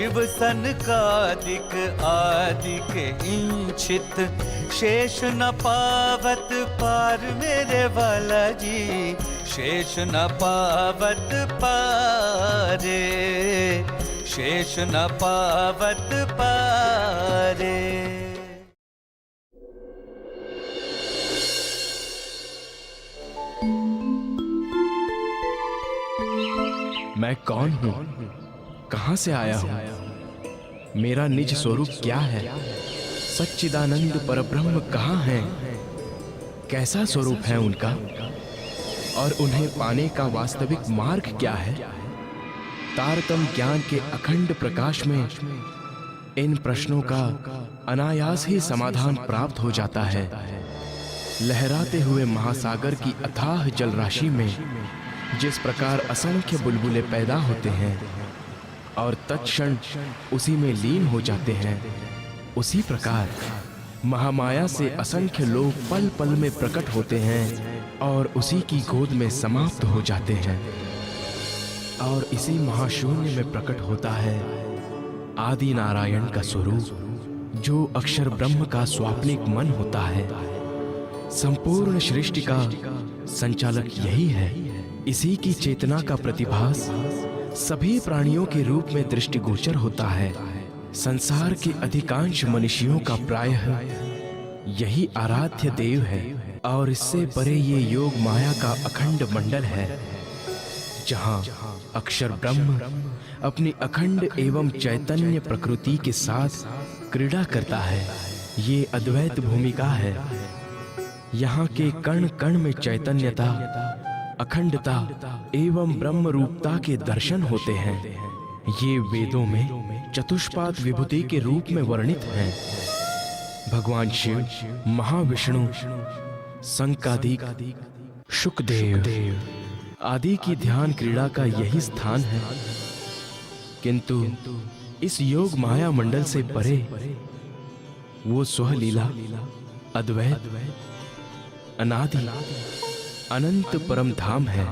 शिव सनकादिक आदिक इंचित, शेष न पावत पार मेरे वाला जी, शेष न पावत पारे, शेष न पावत पारे। मैं कौन हूँ? कहाँ से आया हूँ? मेरा निज स्वरूप क्या है? सच्चिदानंद परब्रह्म कहाँ हैं? कैसा स्वरूप है उनका? और उन्हें पाने का वास्तविक मार्ग क्या है? तारतम ज्ञान के अखंड प्रकाश में इन प्रश्नों का अनायास ही समाधान प्राप्त हो जाता है। लहराते हुए महासागर की अथाह जलराशि में जिस प्रकार असंख्य बुलबुले पैदा होते हैं और तत्क्षण उसी में लीन हो जाते हैं, उसी प्रकार महामाया से असंख्य लोग पल पल में प्रकट होते हैं और उसी की गोद में समाप्त हो जाते हैं। और इसी महाशून्य में प्रकट होता है आदि नारायण का स्वरूप, जो अक्षर ब्रह्म का स्वाप्निक मन होता है। संपूर्ण सृष्टि का संचालक यही है। इसी की चेतना का प्रतिभास सभी प्राणियों के रूप में दृष्टिगोचर होता है। संसार के अधिकांश मनुष्यों का प्रायः यही आराध्य देव है और इससे परे ये योग माया का अखंड मंडल है, जहां अक्षर ब्रह्म अपनी अखंड एवं चैतन्य प्रकृति के साथ क्रीड़ा करता है। ये अद्वैत भूमिका है। यहाँ के कण कण में चैतन्यता, अखंडता एवं ब्रह्म रूपता के दर्शन होते हैं। ये वेदों में चतुष्पाद विभूति के रूप में वर्णित हैं। भगवान शिव, महाविष्णु, संकादिक, शुकदेव आदि की ध्यान क्रीड़ा का यही स्थान है। किंतु इस योग माया मंडल से परे वो स्वलीला, अद्वैत, अनादि, अनंत परम धाम है।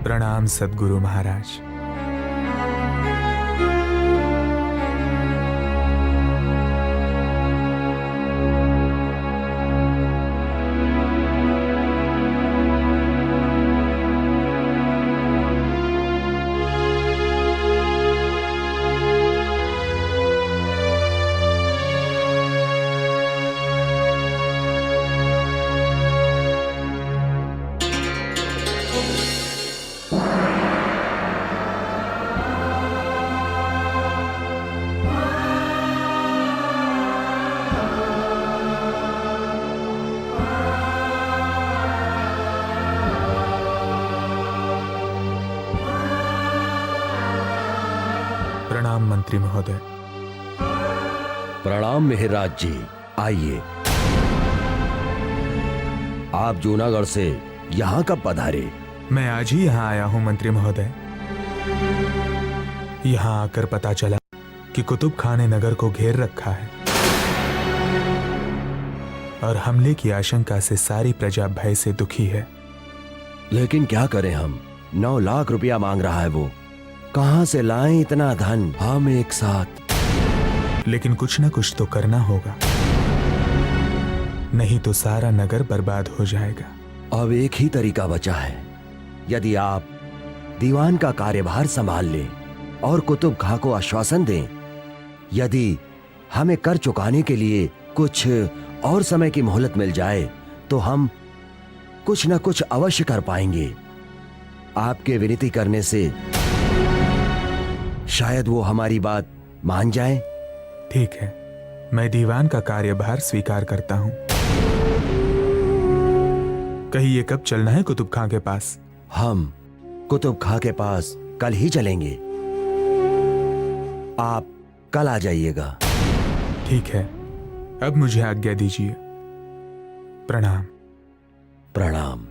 प्रणाम सद्गुरु महाराज। प्रणाम मंत्री महोदय। प्रणाम मेहराज जी, आइए। आप जूनागढ़ से यहाँ कब पधारे? मैं आज ही यहाँ आया हूँ मंत्री महोदय। यहाँ आकर पता चला कि कुतुब खान ने नगर को घेर रखा है और हमले की आशंका से सारी प्रजा भय से दुखी है। लेकिन क्या करें हम? 9 लाख रुपया मांग रहा है वो। कहाँ से लाएं इतना धन हम एक साथ? लेकिन कुछ न कुछ तो करना होगा, नहीं तो सारा नगर बर्बाद हो जाएगा। अब एक ही तरीका बचा है। यदि आप दीवान का कार्यभार संभाल लें और कुतुब खां को आश्वासन दें, यदि हमें कर चुकाने के लिए कुछ और समय की मोहलत मिल जाए तो हम कुछ न कुछ अवश्य कर पाएंगे। आपके विनती करने से शायद वो हमारी बात मान जाए। ठीक है, मैं दीवान का कार्यभार स्वीकार करता हूं। कहिए कब चलना है कुतुब खां के पास? हम कुतुब खां के पास कल ही चलेंगे। आप कल आ जाइएगा। ठीक है, अब मुझे आज्ञा दीजिए। प्रणाम। प्रणाम।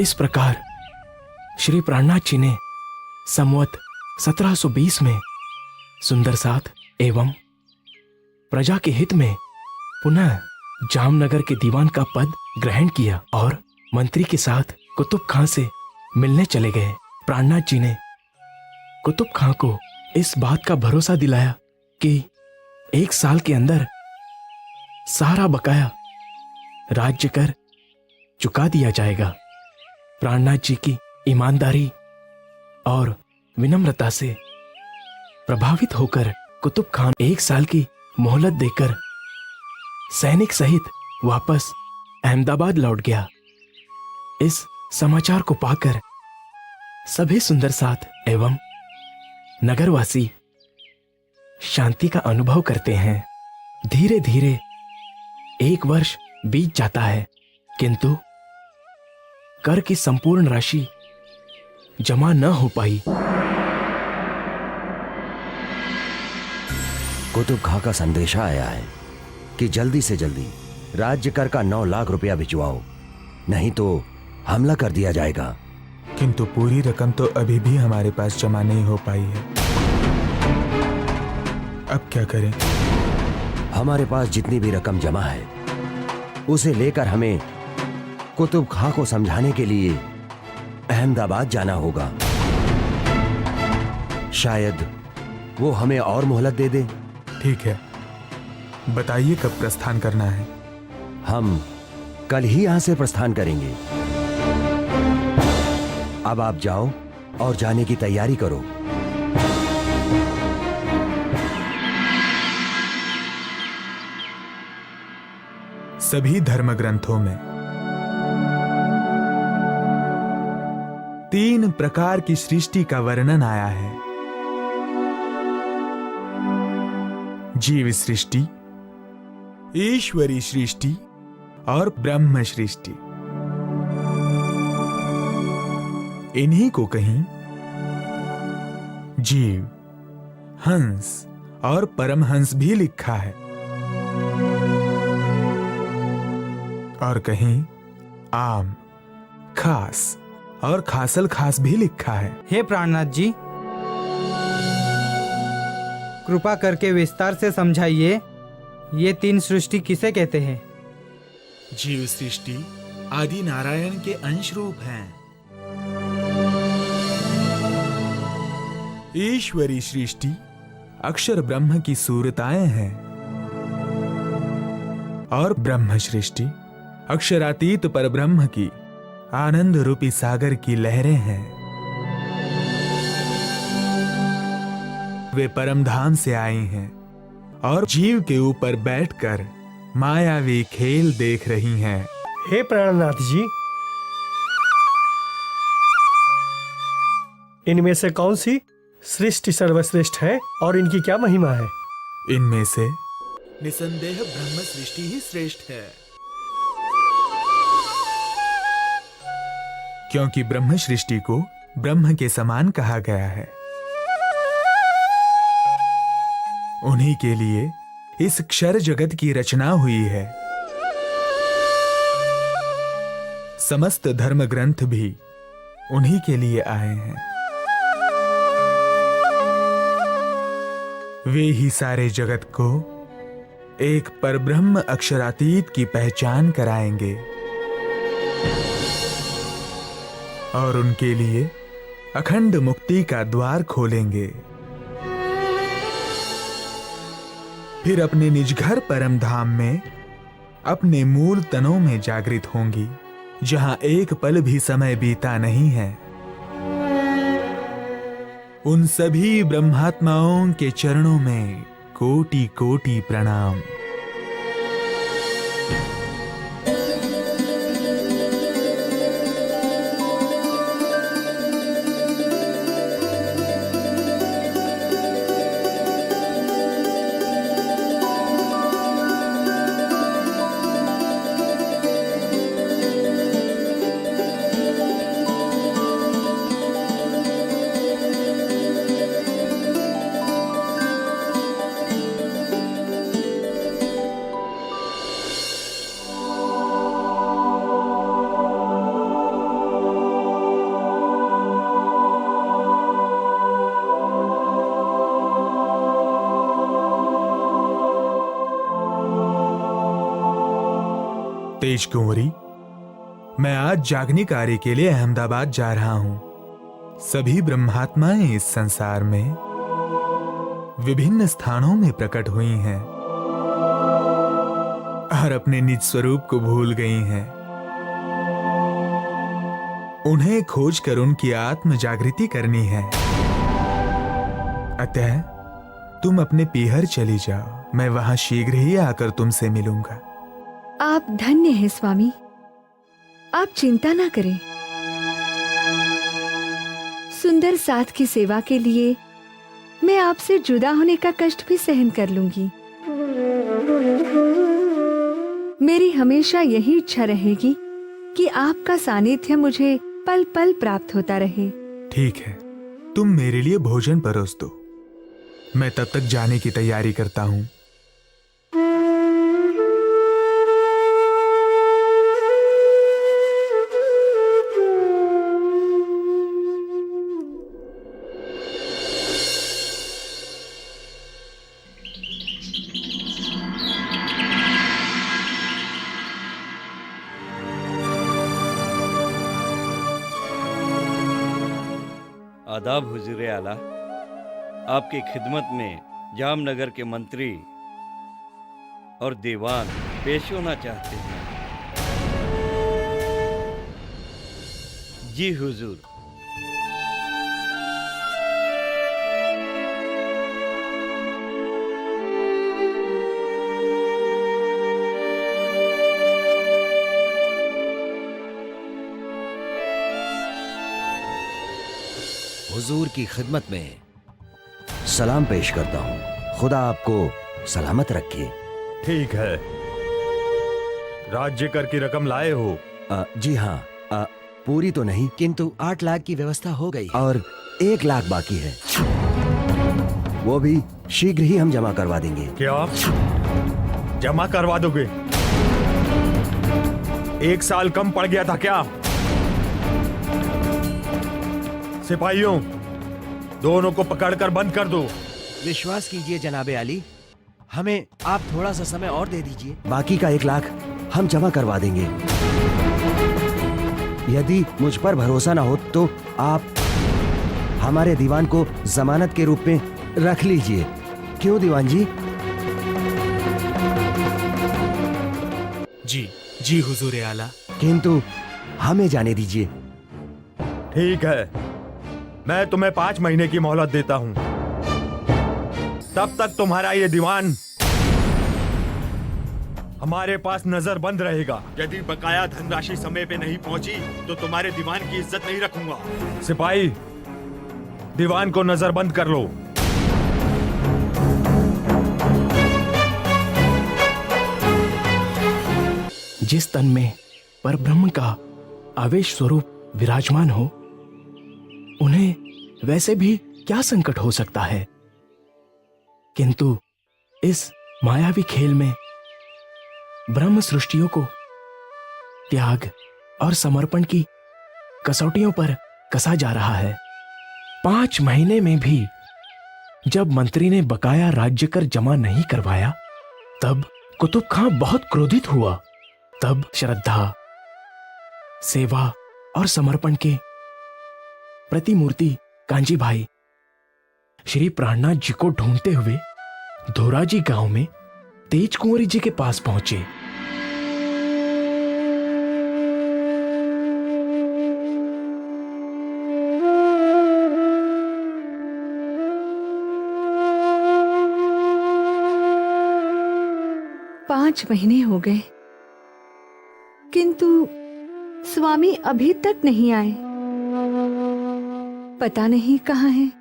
इस प्रकार श्री प्राणनाथ जी ने संवत 1720 में सुंदर साथ एवं प्रजा के हित में पुनः जामनगर के दीवान का पद ग्रहण किया और मंत्री के साथ कुतुब खां से मिलने चले गए। प्राणनाथ जी ने कुतुब खां को इस बात का भरोसा दिलाया कि 1 साल के अंदर सारा बकाया राज्य कर चुका दिया जाएगा। प्राणनाथ जी की ईमानदारी और विनम्रता से प्रभावित होकर कुतुब खान 1 साल की मोहलत देकर सैनिक सहित वापस अहमदाबाद लौट गया। इस समाचार को पाकर सभी सुंदर साथ एवं नगरवासी शांति का अनुभव करते हैं। धीरे धीरे 1 वर्ष बीत जाता है, किंतु कर की संपूर्ण राशि जमा न हो पाई। कुतुब खां का संदेशा आया है कि जल्दी से जल्दी राज्य कर का 9 लाख रुपया भिजवाओ, नहीं तो हमला कर दिया जाएगा। किंतु पूरी रकम तो अभी भी हमारे पास जमा नहीं हो पाई है। अब क्या करें? हमारे पास जितनी भी रकम जमा है उसे लेकर हमें कुतुब खां को समझाने के लिए अहमदाबाद जाना होगा। शायद वो हमें और मोहलत दे दे। ठीक है, बताइए कब प्रस्थान करना है? हम कल ही यहां से प्रस्थान करेंगे। अब आप जाओ और जाने की तैयारी करो। सभी धर्म ग्रंथों में 3 प्रकार की सृष्टि का वर्णन आया है। जीव सृष्टि, ईश्वरी सृष्टि और ब्रह्म सृष्टि। इन्हीं को कहीं जीव, हंस और परमहंस भी लिखा है और कहीं आम, खास और खासल खास भी लिखा है। हे प्राणनाथ जी, कृपा करके विस्तार से समझाइए, ये 3 सृष्टि किसे कहते हैं? जीव सृष्टि आदि नारायण के अंश रूप हैं। ईश्वरी सृष्टि अक्षर ब्रह्म की सूरताएं हैं और ब्रह्म सृष्टि अक्षरातीत पर ब्रह्म की आनंद रूपी सागर की लहरें हैं। वे परमधाम से आई हैं और जीव के ऊपर बैठकर मायावी खेल देख रही हैं। हे प्राणनाथ जी, इनमें से कौन सी सृष्टि सर्वश्रेष्ठ है और इनकी क्या महिमा है? इनमें से निसंदेह ब्रह्म सृष्टि ही श्रेष्ठ है, क्योंकि ब्रह्म सृष्टि को ब्रह्म के समान कहा गया है। उन्हीं के लिए इस क्षर जगत की रचना हुई है। समस्त धर्म ग्रंथ भी उन्हीं के लिए आए हैं। वे ही सारे जगत को एक परब्रह्म अक्षरातीत की पहचान कराएंगे और उनके लिए अखंड मुक्ति का द्वार खोलेंगे। फिर अपने निज घर परम धाम में अपने मूल तनों में जागृत होंगी, जहां एक पल भी समय बीता नहीं है। उन सभी ब्रह्मात्माओं के चरणों में कोटि कोटि प्रणाम। तेज कुंवरी, मैं आज जागनी कार्य के लिए अहमदाबाद जा रहा हूं। सभी ब्रह्मात्माएं इस संसार में विभिन्न स्थानों में प्रकट हुई हैं और अपने निज स्वरूप को भूल गई हैं। उन्हें खोजकर उनकी आत्म जागृति करनी है। अतः तुम अपने पीहर चली जाओ, मैं वहां शीघ्र ही आकर तुमसे मिलूंगा। आप धन्य हैं स्वामी, आप चिंता ना करें। सुंदर साथ की सेवा के लिए मैं आपसे जुदा होने का कष्ट भी सहन कर लूंगी। मेरी हमेशा यही इच्छा रहेगी कि आपका सानिध्य मुझे पल पल प्राप्त होता रहे। ठीक है, तुम मेरे लिए भोजन परोस दो, मैं तब तक जाने की तैयारी करता हूं। आदाब हुजूर आला, आपकी खिदमत में जामनगर के मंत्री और दीवान पेश होना चाहते हैं। जी हुजूर। हुजूर की खिदमत में सलाम पेश करता हूँ। खुदा आपको सलामत रखे। ठीक है, राज्य कर की रकम लाए हो? जी हाँ, पूरी तो नहीं, किंतु 8 लाख की व्यवस्था हो गई और 1 लाख बाकी है। वो भी शीघ्र ही हम जमा करवा देंगे। क्या जमा करवा दोगे? 1 साल कम पड़ गया था क्या? सिपाहियों, दोनों को पकड़कर बंद कर दो। विश्वास कीजिए जनाबे आली, हमें आप थोड़ा सा समय और दे दीजिए। बाकी का 1 लाख हम जमा करवा देंगे। यदि मुझ पर भरोसा ना हो तो आप हमारे दीवान को जमानत के रूप में रख लीजिए। क्यों दीवान जी? जी जी हुजूर आला। किंतु हमें जाने दीजिए। ठीक है, मैं तुम्हें 5 महीने की मोहलत देता हूं। तब तक तुम्हारा ये दीवान हमारे पास नजरबंद रहेगा। यदि बकाया धनराशि समय पे नहीं पहुंची तो तुम्हारे दीवान की इज्जत नहीं रखूंगा। सिपाही, दीवान को नजरबंद कर लो। जिस तन में परब्रह्म का आवेश स्वरूप विराजमान हो, उन्हें वैसे भी क्या संकट हो सकता है। किंतु इस मायावी खेल में ब्रह्म सृष्टियों को त्याग और समर्पण की कसौटियों पर कसा जा रहा है। 5 महीने में भी जब मंत्री ने बकाया राज्य कर जमा नहीं करवाया, तब कुतुब खां बहुत क्रोधित हुआ। तब श्रद्धा, सेवा और समर्पण के प्रतिमूर्ति कांजी भाई श्री प्राणनाथ जी को ढूंढते हुए धोराजी गांव में तेज कुंवरी जी के पास पहुंचे। पांच महीने हो गए, किंतु स्वामी अभी तक नहीं आए। पता नहीं कहाँ हैं।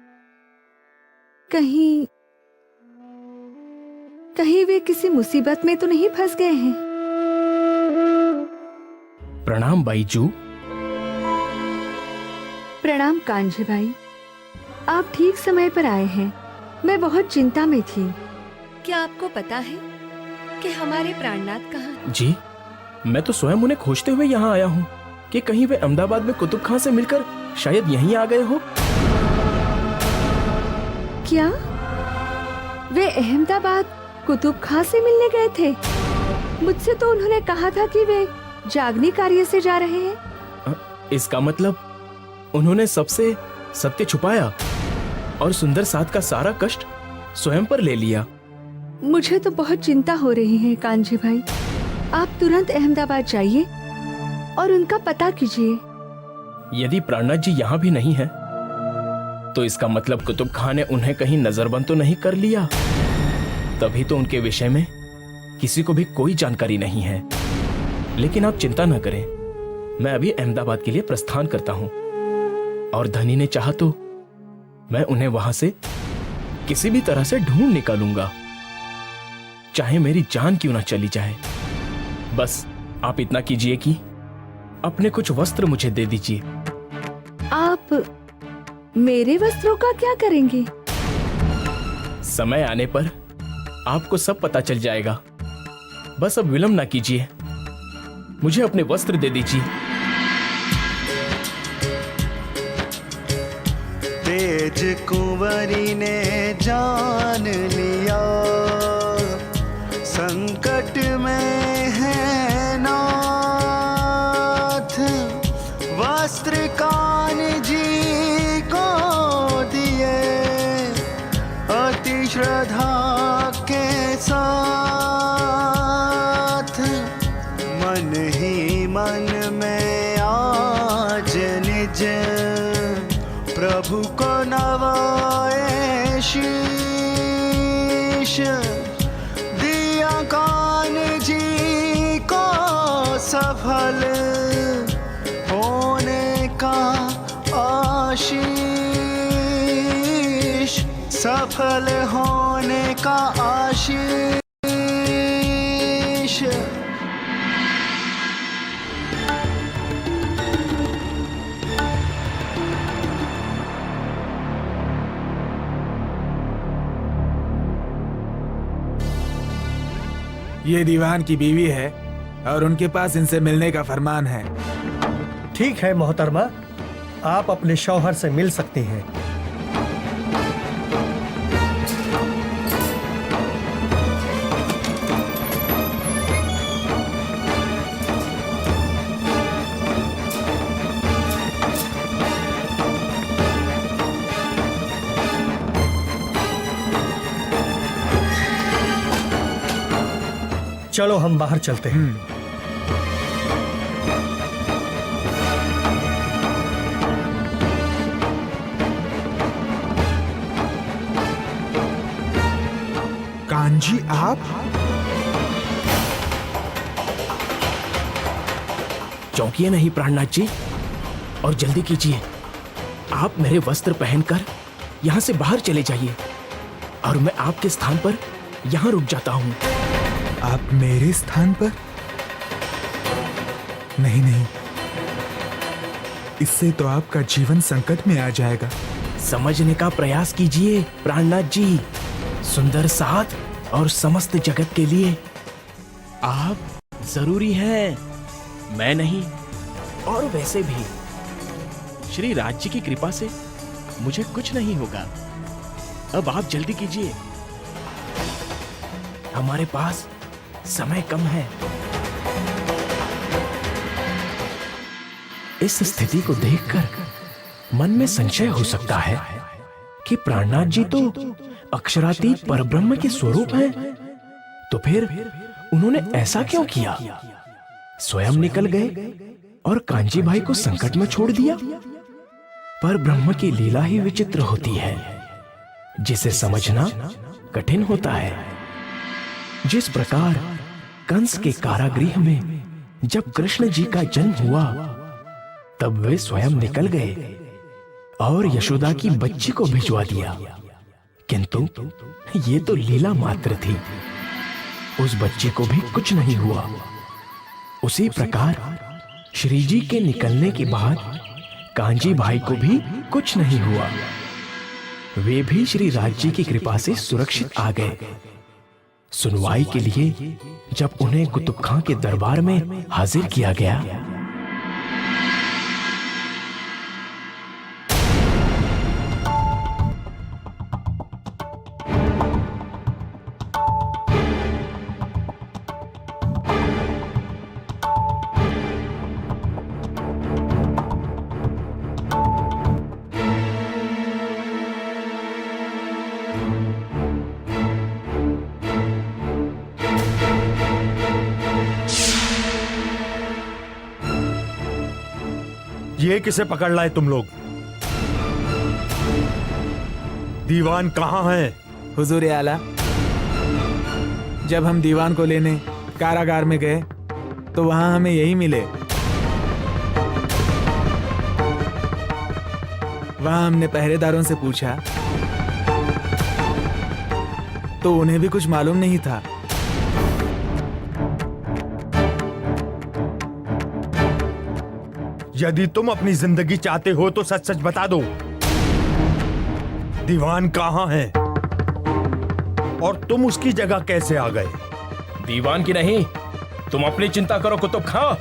कहीं वे किसी मुसीबत में तो नहीं फंस गए हैं। प्रणाम बाईजू। प्रणाम कांजी भाई, आप ठीक समय पर आए हैं। मैं बहुत चिंता में थी। क्या आपको पता है कि हमारे प्राणनाथ कहाँ हैं? जी, मैं तो स्वयं उन्हें खोजते हुए यहाँ आया हूँ कि कहीं वे अहमदाबाद में कुतुब खां से मिलकर शायद यहीं आ गए हो। क्या वे अहमदाबाद कुतुब खां से मिलने गए थे? मुझसे तो उन्होंने कहा था कि वे जागनी कार्य से जा रहे हैं। इसका मतलब उन्होंने सबसे सत्य छुपाया और सुंदर साथ का सारा कष्ट स्वयं पर ले लिया। मुझे तो बहुत चिंता हो रही है कांजी भाई। आप तुरंत अहमदाबाद जाइए और उनका पता कीजिए। यदि प्राणनाथ जी यहाँ भी नहीं है तो इसका मतलब कुतुब खान ने उन्हें कहीं नजरबंद तो नहीं कर लिया। तभी तो उनके विषय में किसी को भी कोई जानकारी नहीं है। लेकिन आप चिंता न करें, मैं अभी अहमदाबाद के लिए प्रस्थान करता हूं और धनी ने चाहा तो मैं उन्हें वहां से किसी भी तरह से ढूंढ निकालूंगा, चाहे मेरी जान क्यों ना चली जाए। बस आप इतना कीजिए कि अपने कुछ वस्त्र मुझे दे दीजिए। आप मेरे वस्त्रों का क्या करेंगे? समय आने पर आपको सब पता चल जाएगा। बस अब विलंब ना कीजिए, मुझे अपने वस्त्र दे दीजिए। तेज कुंवरी ने जान लिया, संकट में है नाथ। वस्त्र कान जी को दिए अति श्रद्धा के साथ। मन ही मन में आज निज प्रभु को नवाए शीश। दिया कान जी को सफल होने का आशीष, सफल होने का आशीष। ये दीवान की बीवी है और उनके पास इनसे मिलने का फरमान है। ठीक है मोहतरमा, आप अपने शौहर से मिल सकती हैं। चलो हम बाहर चलते हैं। कांजी आप? चौंकिए नहीं प्राणनाथ जी, और जल्दी कीजिए। आप मेरे वस्त्र पहनकर यहाँ से बाहर चले जाइए और मैं आपके स्थान पर यहाँ रुक जाता हूँ। आप मेरे स्थान पर? नहीं नहीं, इससे तो आपका जीवन संकट में आ जाएगा। समझने का प्रयास कीजिए प्राणनाथ जी। सुंदर साथ और समस्त जगत के लिए आप जरूरी हैं, मैं नहीं। और वैसे भी श्री राज्य की कृपा से मुझे कुछ नहीं होगा। अब आप जल्दी कीजिए, हमारे पास समय कम है। इस स्थिति को देखकर मन में संशय हो सकता है कि प्राणनाथ जी तो अक्षरातीत परब्रह्म के स्वरूप हैं, तो फिर उन्होंने ऐसा क्यों किया? स्वयं निकल गए और कांजी भाई को संकट में छोड़ दिया। पर ब्रह्म की लीला ही विचित्र होती है, जिसे समझना कठिन होता है। जिस प्रकार कंस के कारागृह में जब कृष्ण जी का जन्म हुआ, तब वे स्वयं निकल गए और यशोदा की बच्ची को भिजवा दिया, किंतु ये तो लीला मात्र थी। उस बच्ची को भी कुछ नहीं हुआ। उसी प्रकार श्री जी के निकलने के बाद कांजी भाई को भी कुछ नहीं हुआ। वे भी श्री राज्य की कृपा से सुरक्षित आ गए। सुनवाई के लिए जब उन्हें कुतुब खां के दरबार में हाजिर किया गया, ये किसे पकड़ लाए तुम लोग? दीवान कहाँ है? हुजूर आला, जब हम दीवान को लेने कारागार में गए तो वहां हमें यही मिले। वहां हमने पहरेदारों से पूछा तो उन्हें भी कुछ मालूम नहीं था। यदि तुम अपनी जिंदगी चाहते हो तो सच सच बता दो, दीवान कहाँ है और तुम उसकी जगह कैसे आ गए? दीवान की नहीं, तुम अपनी चिंता करो कुतुब खां।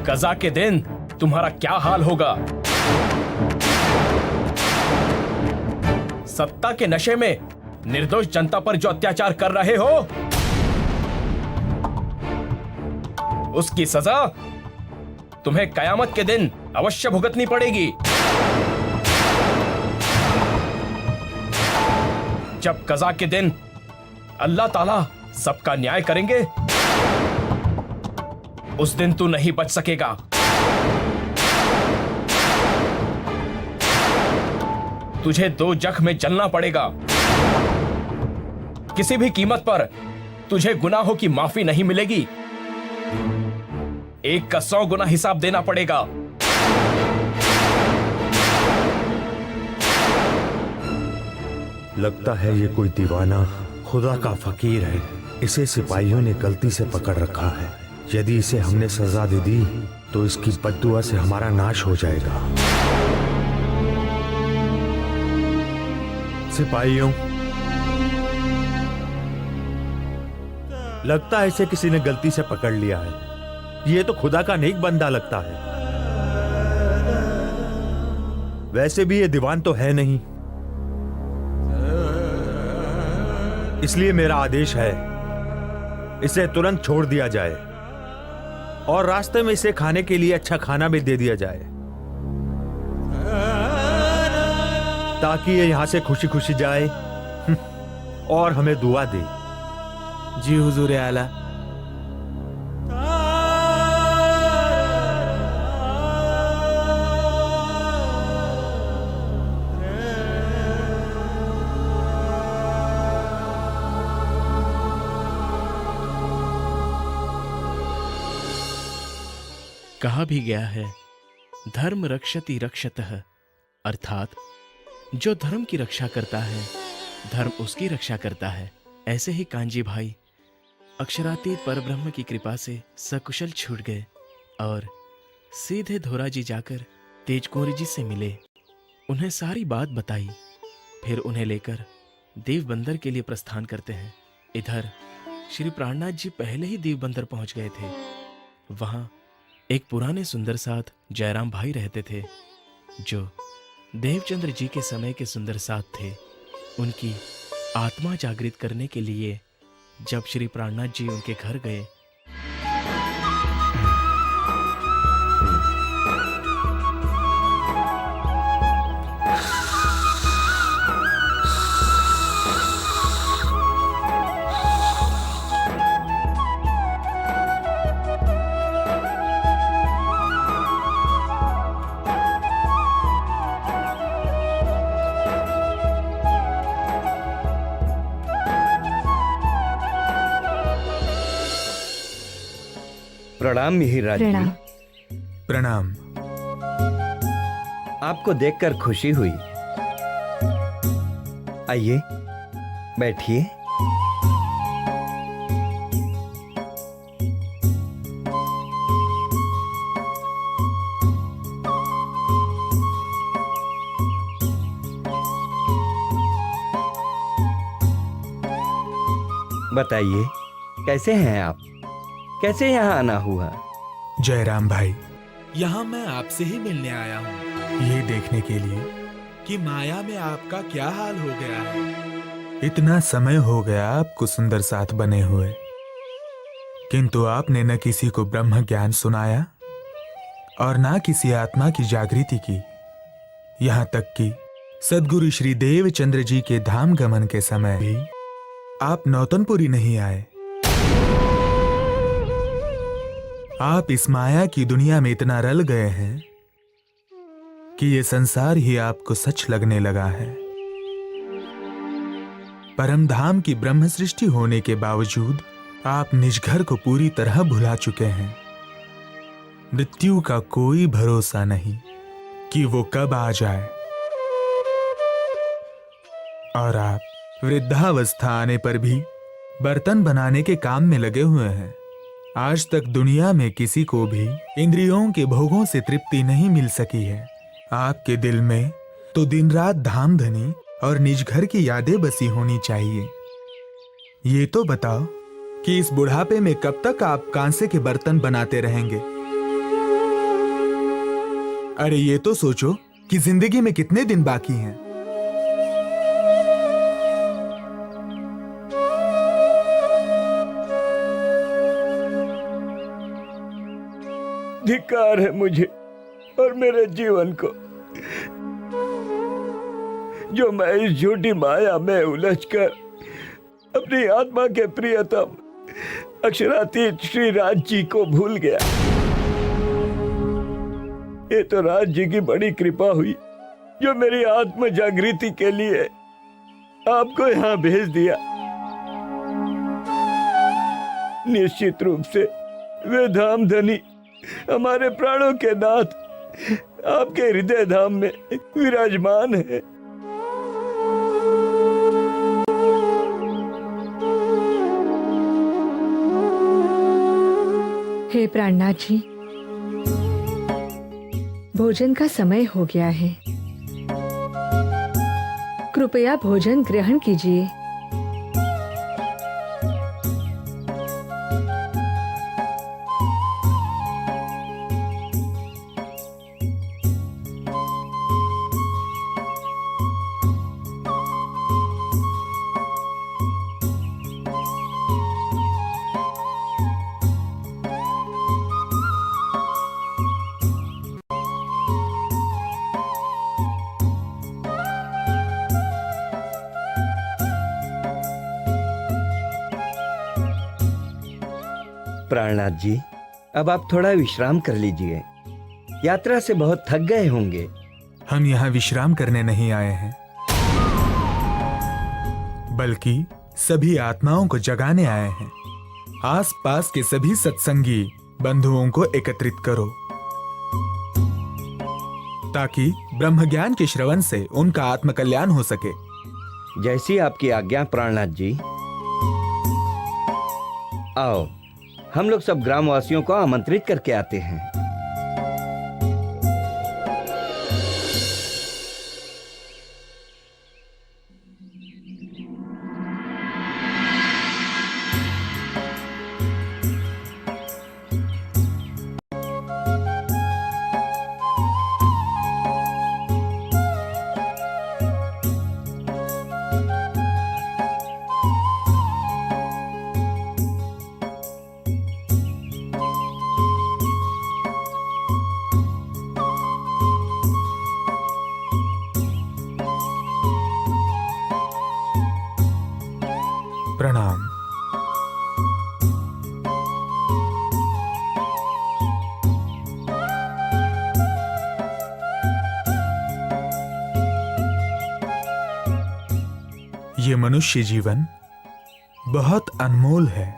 कज़ा के दिन तुम्हारा क्या हाल होगा? सत्ता के नशे में निर्दोष जनता पर जो अत्याचार कर रहे हो, उसकी सजा तुम्हें कयामत के दिन अवश्य भुगतनी पड़ेगी। जब कज़ा के दिन अल्लाह ताला सबका न्याय करेंगे, उस दिन तू नहीं बच सकेगा। तुझे दो जख्म में जलना पड़ेगा। किसी भी कीमत पर तुझे गुनाहों की माफी नहीं मिलेगी। एक का 100 गुना हिसाब देना पड़ेगा। लगता है ये कोई दीवाना खुदा का फकीर है। इसे सिपाहियों ने गलती से पकड़ रखा है। यदि इसे हमने सजा दे दी तो इसकी बद्दुआ से हमारा नाश हो जाएगा। सिपाहियों, लगता है इसे किसी ने गलती से पकड़ लिया है। ये तो खुदा का नेक बंदा लगता है। वैसे भी ये दीवान तो है नहीं, इसलिए मेरा आदेश है इसे तुरंत छोड़ दिया जाए और रास्ते में इसे खाने के लिए अच्छा खाना भी दे दिया जाए, ताकि ये यहां से खुशी खुशी जाए और हमें दुआ दे। जी हुजूर आला। कहा भी गया है, धर्म रक्षति रक्षतः, अर्थात जो धर्म की रक्षा करता है, धर्म उसकी रक्षा करता है। ऐसे ही कांजी भाई अक्षरातीत परब्रह्म की कृपा से सकुशल छूट गए और सीधे धोराजी जाकर तेजकोरी जी से मिले। उन्हें सारी बात बताई। फिर उन्हें लेकर देव बंदर के लिए प्रस्थान करते हैं। इधर श्री प्राणनाथ जी पहले ही देव बंदर पहुंच गए थे। वहां एक पुराने सुंदर साथ जयराम भाई रहते थे, जो देवचंद्र जी के समय के सुंदर साथ थे। उनकी आत्मा जागृत करने के लिए जब श्री प्राणनाथ जी उनके घर गए, प्रणाम मिहिर जी। प्रणाम। प्रणाम। आपको देखकर खुशी हुई। आइए बैठिए। बताइए, कैसे हैं आप? कैसे यहाँ आना हुआ? जयराम भाई, यहाँ मैं आपसे ही मिलने आया हूँ, ये देखने के लिए कि माया में आपका क्या हाल हो गया है। इतना समय हो गया आपको सुंदर साथ बने हुए, किंतु आपने न किसी को ब्रह्म ज्ञान सुनाया और ना किसी आत्मा की जागृति की। यहाँ तक कि सद्गुरु श्री देवचंद्र जी के धाम गमन के समय भी आप नौतनपुरी नहीं आए। आप इस माया की दुनिया में इतना रल गए हैं कि ये संसार ही आपको सच लगने लगा है। परम धाम की ब्रह्म सृष्टि होने के बावजूद आप निज घर को पूरी तरह भुला चुके हैं। मृत्यु का कोई भरोसा नहीं कि वो कब आ जाए, और आप वृद्धावस्था आने पर भी बर्तन बनाने के काम में लगे हुए हैं। आज तक दुनिया में किसी को भी इंद्रियों के भोगों से तृप्ति नहीं मिल सकी है। आपके दिल में तो दिन रात धाम धनी और निज घर की यादें बसी होनी चाहिए। ये तो बताओ कि इस बुढ़ापे में कब तक आप कांसे के बर्तन बनाते रहेंगे? अरे ये तो सोचो कि जिंदगी में कितने दिन बाकी हैं। धिक्कार है मुझे और मेरे जीवन को, जो मैं इस झूठी माया में उलझकर अपनी आत्मा के प्रियतम अक्षरातीत श्री राज जी को भूल गया। ये तो राज जी की बड़ी कृपा हुई जो मेरी आत्म जागृति के लिए आपको यहाँ भेज दिया। निश्चित रूप से वे धाम धनी हमारे प्राणों के नाथ आपके हृदय धाम में विराजमान है। हे प्राणनाथ जी, भोजन का समय हो गया है। कृपया भोजन ग्रहण कीजिए। प्राणनाथ जी, अब आप थोड़ा विश्राम कर लीजिए। यात्रा से बहुत थक गए होंगे। हम यहाँ विश्राम करने नहीं आए हैं, बल्कि सभी आत्माओं को जगाने आए हैं। आसपास के सभी सत्संगी बंधुओं को एकत्रित करो ताकि ब्रह्म ज्ञान के श्रवण से उनका आत्मकल्याण हो सके। जैसी आपकी आज्ञा प्राणनाथ जी। आओ, हम लोग सब ग्रामवासियों को आमंत्रित करके आते हैं। प्रणाम। ये मनुष्य जीवन बहुत अनमोल है।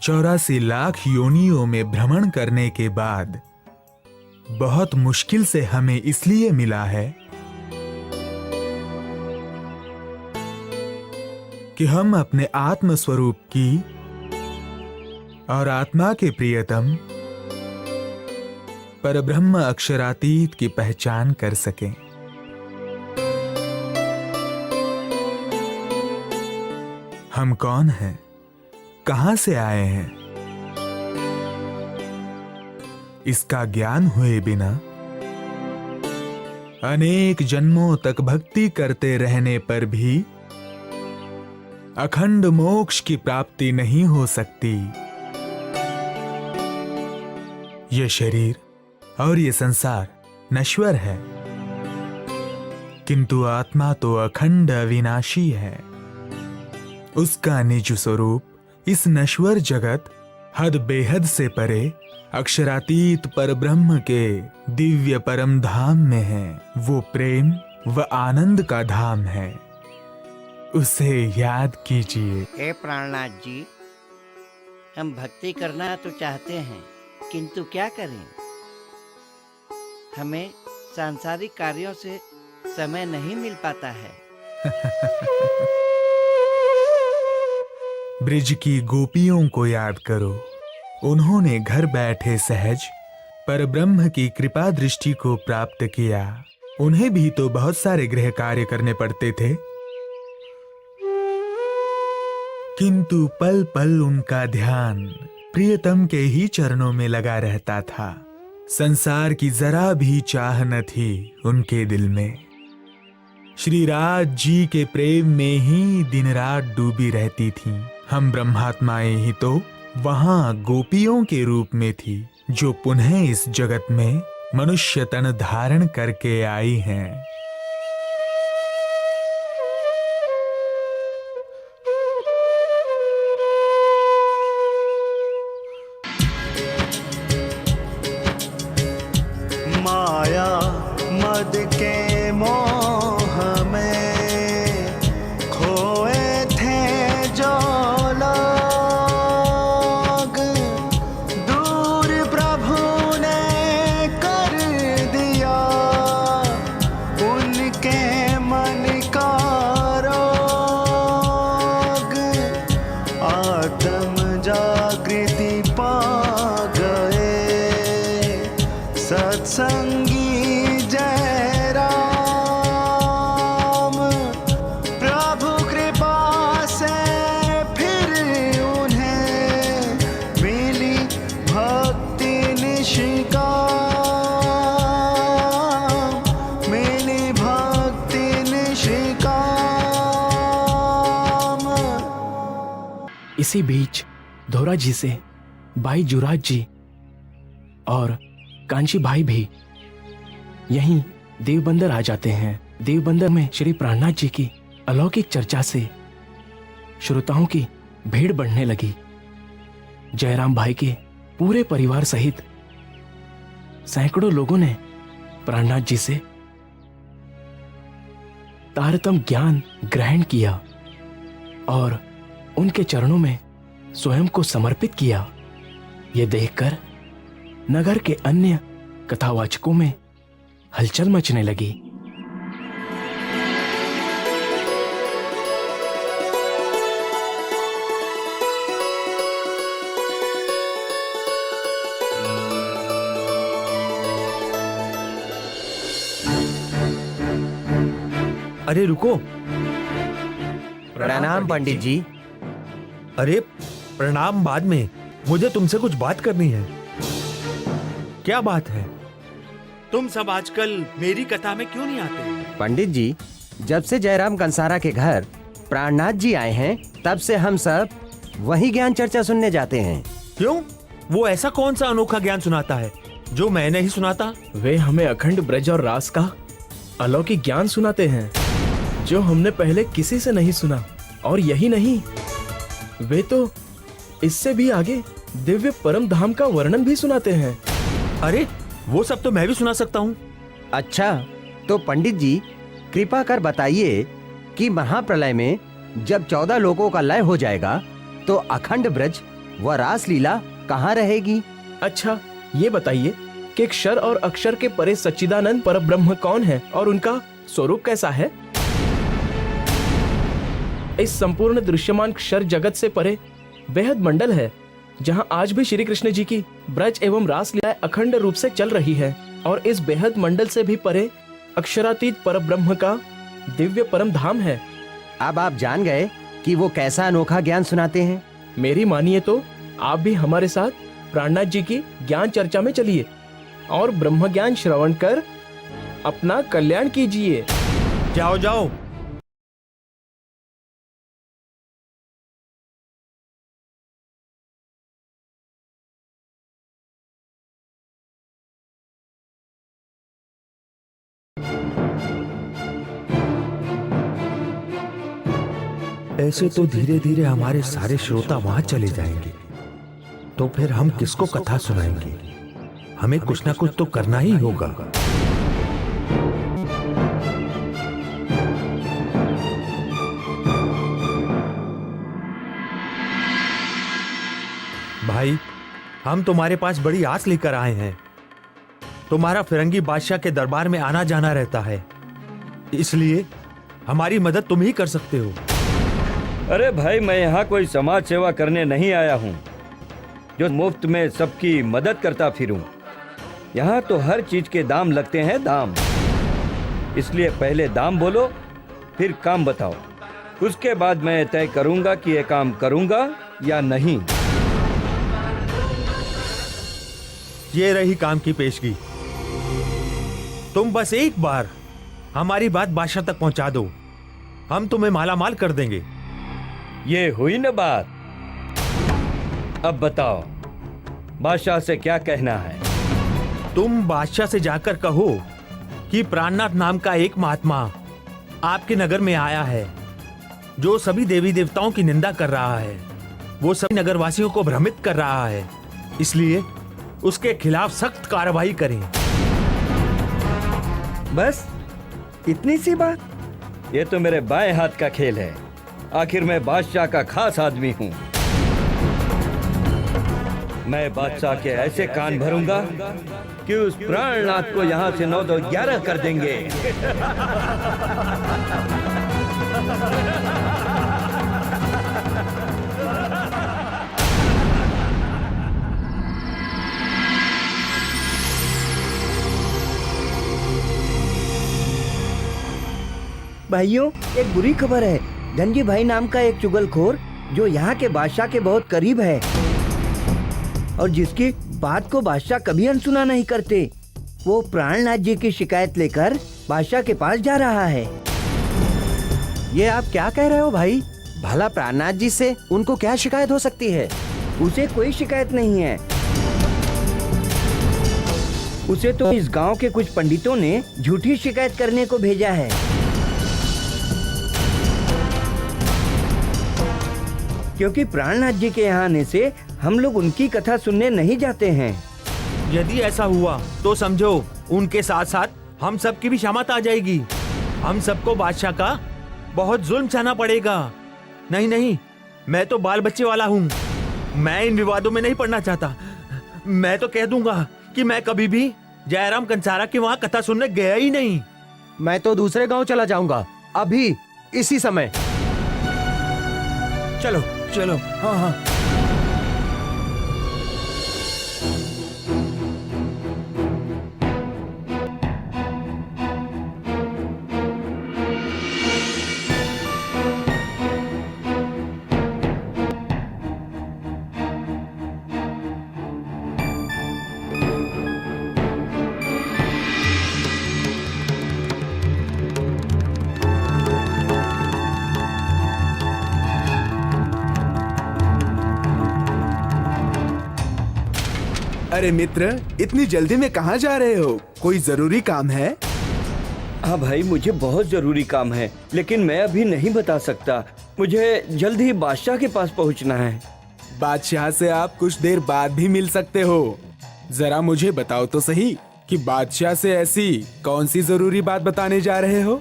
84 लाख योनियों में भ्रमण करने के बाद बहुत मुश्किल से हमें इसलिए मिला है कि हम अपने आत्म स्वरूप की और आत्मा के प्रियतम परब्रह्म अक्षरातीत की पहचान कर सकें। हम कौन हैं, कहां से आए हैं, इसका ज्ञान हुए बिना अनेक जन्मों तक भक्ति करते रहने पर भी अखंड मोक्ष की प्राप्ति नहीं हो सकती। ये शरीर और ये संसार नश्वर है, किंतु आत्मा तो अखंड अविनाशी है। उसका निज स्वरूप इस नश्वर जगत हद बेहद से परे अक्षरातीत परब्रह्म के दिव्य परम धाम में है। वो प्रेम व आनंद का धाम है, उसे याद कीजिए। हे प्राणनाथ जी, हम भक्ति करना तो चाहते हैं, किंतु क्या करें? हमें सांसारिक कार्यों से समय नहीं मिल पाता है। ब्रिज की गोपियों को याद करो। उन्होंने घर बैठे सहज परब्रह्म की कृपा दृष्टि को प्राप्त किया। उन्हें भी तो बहुत सारे गृह कार्य करने पड़ते थे, किंतु पल पल उनका ध्यान प्रियतम के ही चरणों में लगा रहता था। संसार की जरा भी चाह न थी उनके दिल में। श्री राज जी के प्रेम में ही दिन रात डूबी रहती थीं। हम ब्रह्मात्माएं ही तो वहां गोपियों के रूप में थी, जो पुनः इस जगत में मनुष्य तन धारण करके आई हैं। माया मद के मोह में खोए थे जो लोग, दूर प्रभु ने कर दिया उनके मन का रोग। आत्म जागृति पा गए सत्संगी जय राम। प्रभु कृपा से फिर उन्हें मिली भक्ति निष्काम, मिली भक्ति निष्काम। इसी बीच धोरा जी से भाई जुराज जी और कांची भाई भी यहीं देवबंदर आ जाते हैं। देवबंदर में श्री प्राणनाथ जी की अलौकिक चर्चा से श्रोताओं की भीड़ बढ़ने लगी। जयराम भाई के पूरे परिवार सहित सैकड़ों लोगों ने प्राणनाथ जी से तारतम ज्ञान ग्रहण किया और उनके चरणों में स्वयं को समर्पित किया। यह देखकर नगर के अन्य कथावाचकों में हलचल मचने लगी। अरे रुको। प्रणाम पंडित जी। अरे प्रणाम बाद में, मुझे तुमसे कुछ बात करनी है। क्या बात है? तुम सब आजकल मेरी कथा में क्यों नहीं आते? पंडित जी, जब से जयराम कंसारा के घर प्राणनाथ जी आए हैं, तब से हम सब वही ज्ञान चर्चा सुनने जाते हैं। क्यों? वो ऐसा कौन सा अनोखा ज्ञान सुनाता है जो मैं नहीं सुनाता? वे हमें अखंड ब्रज और रास का अलौकिक ज्ञान सुनाते हैं, जो हमने पहले किसी से नहीं सुना। और यही नहीं, वे तो इससे भी आगे दिव्य परम धाम का वर्णन भी सुनाते हैं। अरे वो सब तो मैं भी सुना सकता हूँ। अच्छा, तो पंडित जी कृपा कर बताइए कि महाप्रलय में जब 14 लोगों का लय हो जाएगा, तो अखंड ब्रज व रास लीला कहाँ रहेगी? अच्छा, ये बताइए कि क्षर और अक्षर के परे सच्चिदानंद परब्रह्म कौन है और उनका स्वरूप कैसा है? इस संपूर्ण दृश्यमान क्षर जगत से परे बेहद मंडल है, जहां आज भी श्री कृष्ण जी की ब्रज एवं रास लीलाएं अखंड रूप से चल रही है। और इस बेहद मंडल से भी परे अक्षरातीत परब्रह्म का दिव्य परम धाम है। अब आप जान गए कि वो कैसा अनोखा ज्ञान सुनाते हैं। मेरी मानिए तो आप भी हमारे साथ प्राणनाथ जी की ज्ञान चर्चा में चलिए और ब्रह्म ज्ञान श्रवण कर अपना कल्याण कीजिए। जाओ जाओ। ऐसे तो धीरे धीरे हमारे सारे श्रोता वहां चले जाएंगे, तो फिर हम किसको कथा सुनाएंगे? हमें कुछ ना कुछ तो करना ही होगा। भाई, हम तुम्हारे पास बड़ी आस लेकर आए हैं। तुम्हारा फिरंगी बादशाह के दरबार में आना जाना रहता है, इसलिए हमारी मदद तुम ही कर सकते हो। अरे भाई, मैं यहाँ कोई समाज सेवा करने नहीं आया हूँ जो मुफ्त में सबकी मदद करता फिरूं। यहाँ तो हर चीज के दाम लगते हैं, दाम। इसलिए पहले दाम बोलो, फिर काम बताओ। उसके बाद मैं तय करूंगा कि ये काम करूंगा या नहीं। ये रही काम की पेशगी। तुम बस एक बार हमारी बात बादशाह तक पहुंचा दो, हम तुम्हें माला माल कर देंगे। ये हुई ना बात। अब बताओ, बादशाह से क्या कहना है? तुम बादशाह से जाकर कहो कि प्राणनाथ नाम का एक महात्मा आपके नगर में आया है, जो सभी देवी देवताओं की निंदा कर रहा है। वो सभी नगरवासियों को भ्रमित कर रहा है, इसलिए उसके खिलाफ सख्त कार्रवाई करें। बस इतनी सी बात? ये तो मेरे बाएं हाथ का खेल है। आखिर मैं बादशाह का खास आदमी हूँ। मैं बादशाह के ऐसे कान भरूंगा कि उस प्राणनाथ को यहाँ से 9-2-11 कर देंगे। भाइयों, एक बुरी खबर है। धनजी भाई नाम का एक चुगलखोर जो यहाँ के बादशाह के बहुत करीब है और जिसकी बात को बादशाह कभी अनसुना नहीं करते, वो प्राणनाथ जी की शिकायत लेकर बादशाह के पास जा रहा है। ये आप क्या कह रहे हो भाई? भला प्राणनाथ जी से उनको क्या शिकायत हो सकती है? उसे कोई शिकायत नहीं है। उसे तो इस गांव के कुछ पंडितों ने झूठी शिकायत करने को भेजा है। क्योंकि प्राणनाथ जी के यहाँ आने से हम लोग उनकी कथा सुनने नहीं जाते हैं। यदि ऐसा हुआ तो समझो उनके साथ साथ हम सबकी भी शामत आ जाएगी। हम सबको बादशाह का बहुत जुल्म सहना पड़ेगा। नहीं नहीं, मैं तो बाल बच्चे वाला हूँ, मैं इन विवादों में नहीं पड़ना चाहता। मैं तो कह दूंगा कि मैं कभी भी जयराम कंसारा के वहाँ कथा सुनने गया ही नहीं। मैं तो दूसरे गांव चला जाऊंगा, अभी इसी समय। चलो चलो। हाँ हाँ। अरे मित्र, इतनी जल्दी में कहाँ जा रहे हो? कोई जरूरी काम है? हाँ भाई, मुझे बहुत जरूरी काम है, लेकिन मैं अभी नहीं बता सकता। मुझे जल्द ही बादशाह के पास पहुंचना है। बादशाह से आप कुछ देर बाद भी मिल सकते हो। जरा मुझे बताओ तो सही कि बादशाह से ऐसी कौन सी जरूरी बात बताने जा रहे हो?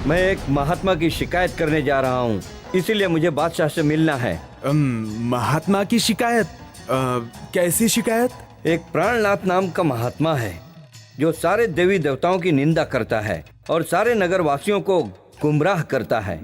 मैं एक महात्मा की शिकायत करने जा रहा हूँ, इसीलिए मुझे बादशाह से मिलना है। महात्मा की शिकायत? कैसी शिकायत? एक प्राणनाथ नाम का महात्मा है जो सारे देवी देवताओं की निंदा करता है और सारे नगरवासियों को गुमराह करता है।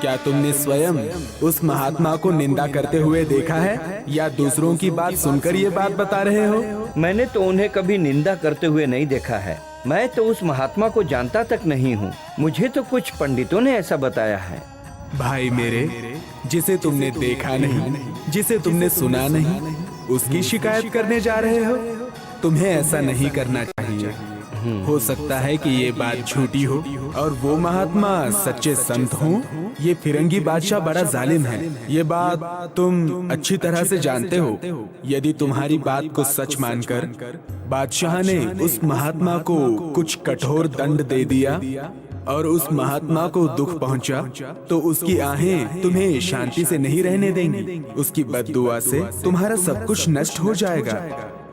क्या तुमने स्वयं उस महात्मा को निंदा करते हुए देखा है या दूसरों की बात सुनकर ये बात बता रहे हो? मैंने तो उन्हें कभी निंदा करते हुए नहीं देखा है। मैं तो उस महात्मा को जानता तक नहीं हूँ। मुझे तो कुछ पंडितों ने ऐसा बताया है। भाई मेरे, जिसे तुमने देखा नहीं, जिसे तुमने सुना नहीं, उसकी शिकायत करने जा रहे हो? तुम्हें ऐसा नहीं करना चाहिए। हो सकता है कि ये बात झूठी हो और वो महात्मा सच्चे संत हों। ये फिरंगी बादशाह बड़ा जालिम है, ये बात तुम अच्छी तरह से जानते हो। यदि तुम्हारी बात को सच मानकर बादशाह ने उस महात्मा को कुछ कठोर दंड दे दिया और उस महात्मा को दुख पहुंचा, तो उसकी आहें तुम्हें शांति से नहीं रहने देंगी। उसकी बद्दुआ से तुम्हारा सब कुछ नष्ट हो जाएगा।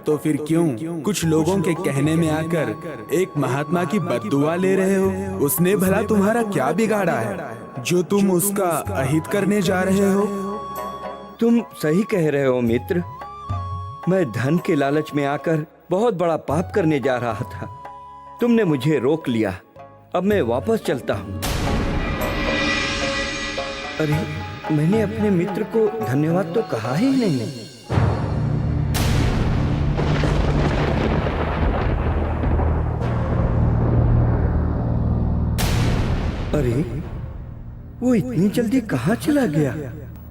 तो फिर क्यों कुछ लोगों के कहने में आकर एक महात्मा की बद्दुआ ले रहे हो? उसने भला तुम्हारा क्या बिगाड़ा है जो तुम उसका अहित करने जा रहे हो? तुम सही कह रहे हो मित्र। मैं धन के लालच में आकर बहुत बड़ा पाप करने जा रहा था। तुमने मुझे रोक लिया। अब मैं वापस चलता हूँ। अरे, मैंने अपने मित्र को धन्यवाद तो कहा ही नहीं। अरे, वो इतनी जल्दी कहाँ चला गया?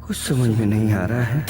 कुछ समझ में नहीं आ रहा है।